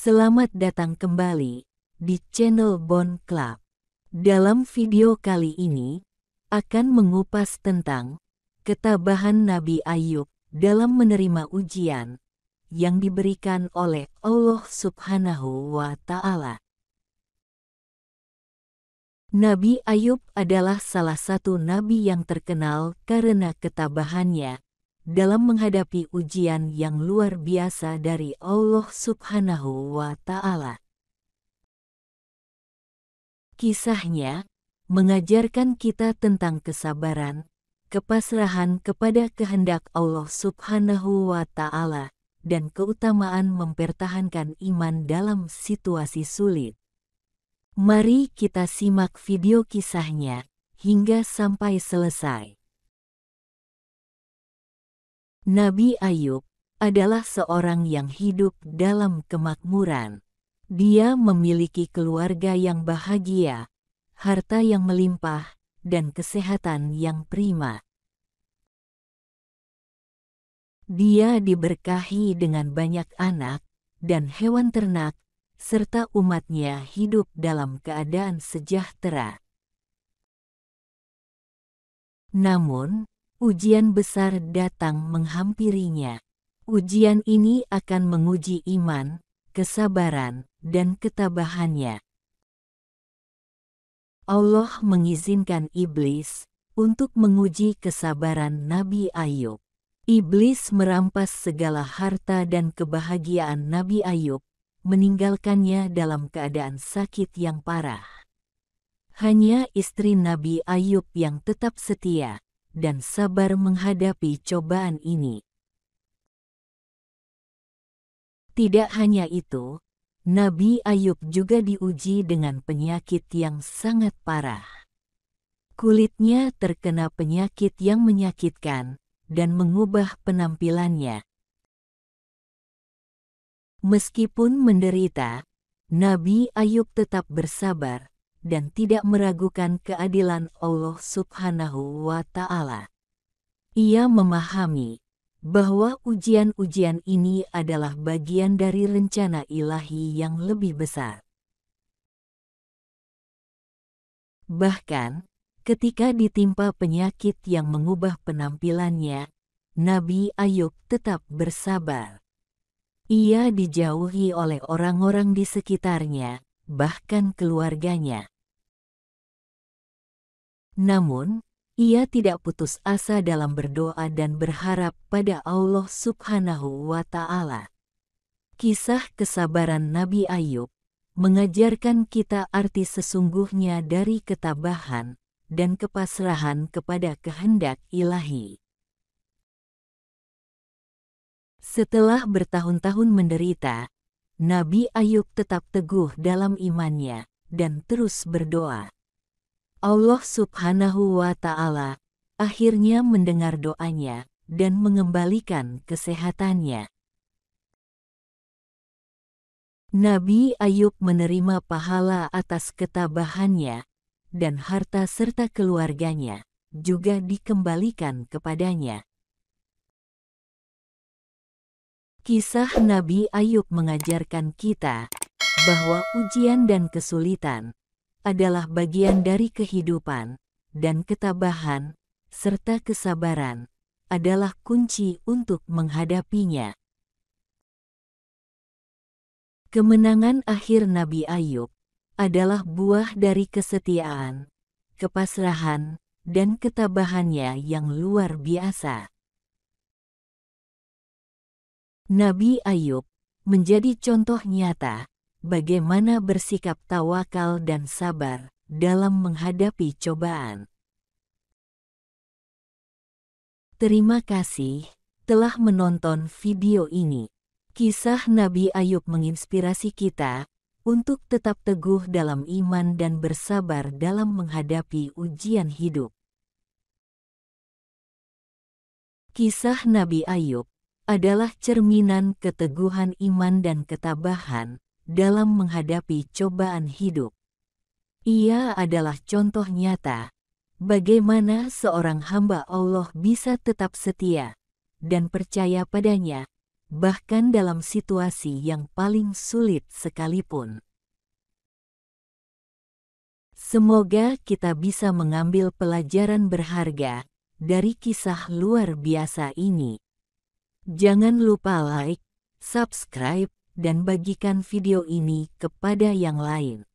Selamat datang kembali di channel Bond Club. Dalam video kali ini, akan mengupas tentang ketabahan Nabi Ayub dalam menerima ujian yang diberikan oleh Allah Subhanahu wa Ta'ala. Nabi Ayub adalah salah satu nabi yang terkenal karena ketabahannya dalam menghadapi ujian yang luar biasa dari Allah Subhanahu wa Ta'ala. Kisahnya mengajarkan kita tentang kesabaran, kepasrahan kepada kehendak Allah Subhanahu wa Ta'ala, dan keutamaan mempertahankan iman dalam situasi sulit. Mari kita simak video kisahnya hingga sampai selesai. Nabi Ayub adalah seorang yang hidup dalam kemakmuran. Dia memiliki keluarga yang bahagia, harta yang melimpah, dan kesehatan yang prima. Dia diberkahi dengan banyak anak dan hewan ternak, serta umatnya hidup dalam keadaan sejahtera. Namun, ujian besar datang menghampirinya. Ujian ini akan menguji iman, kesabaran, dan ketabahannya. Allah mengizinkan iblis untuk menguji kesabaran Nabi Ayub. Iblis merampas segala harta dan kebahagiaan Nabi Ayub, meninggalkannya dalam keadaan sakit yang parah. Hanya istri Nabi Ayub yang tetap setia dan sabar menghadapi cobaan ini. Tidak hanya itu, Nabi Ayub juga diuji dengan penyakit yang sangat parah. Kulitnya terkena penyakit yang menyakitkan dan mengubah penampilannya. Meskipun menderita, Nabi Ayub tetap bersabar dan tidak meragukan keadilan Allah Subhanahu wa Ta'ala. Ia memahami bahwa ujian-ujian ini adalah bagian dari rencana ilahi yang lebih besar. Bahkan, ketika ditimpa penyakit yang mengubah penampilannya, Nabi Ayub tetap bersabar. Ia dijauhi oleh orang-orang di sekitarnya, bahkan keluarganya. Namun, ia tidak putus asa dalam berdoa dan berharap pada Allah Subhanahu wa Ta'ala. Kisah kesabaran Nabi Ayub mengajarkan kita arti sesungguhnya dari ketabahan dan kepasrahan kepada kehendak ilahi. Setelah bertahun-tahun menderita, Nabi Ayub tetap teguh dalam imannya dan terus berdoa. Allah Subhanahu wa Ta'ala akhirnya mendengar doanya dan mengembalikan kesehatannya. Nabi Ayub menerima pahala atas ketabahannya, dan harta serta keluarganya juga dikembalikan kepadanya. Kisah Nabi Ayub mengajarkan kita bahwa ujian dan kesulitan adalah bagian dari kehidupan, dan ketabahan serta kesabaran adalah kunci untuk menghadapinya. Kemenangan akhir Nabi Ayub adalah buah dari kesetiaan, kepasrahan, dan ketabahannya yang luar biasa. Nabi Ayub menjadi contoh nyata bagaimana bersikap tawakal dan sabar dalam menghadapi cobaan. Terima kasih telah menonton video ini. Kisah Nabi Ayub menginspirasi kita untuk tetap teguh dalam iman dan bersabar dalam menghadapi ujian hidup. Kisah Nabi Ayub adalah cerminan keteguhan iman dan ketabahan dalam menghadapi cobaan hidup. Ia adalah contoh nyata bagaimana seorang hamba Allah bisa tetap setia dan percaya padanya bahkan dalam situasi yang paling sulit sekalipun. Semoga kita bisa mengambil pelajaran berharga dari kisah luar biasa ini. Jangan lupa like, subscribe, dan bagikan video ini kepada yang lain.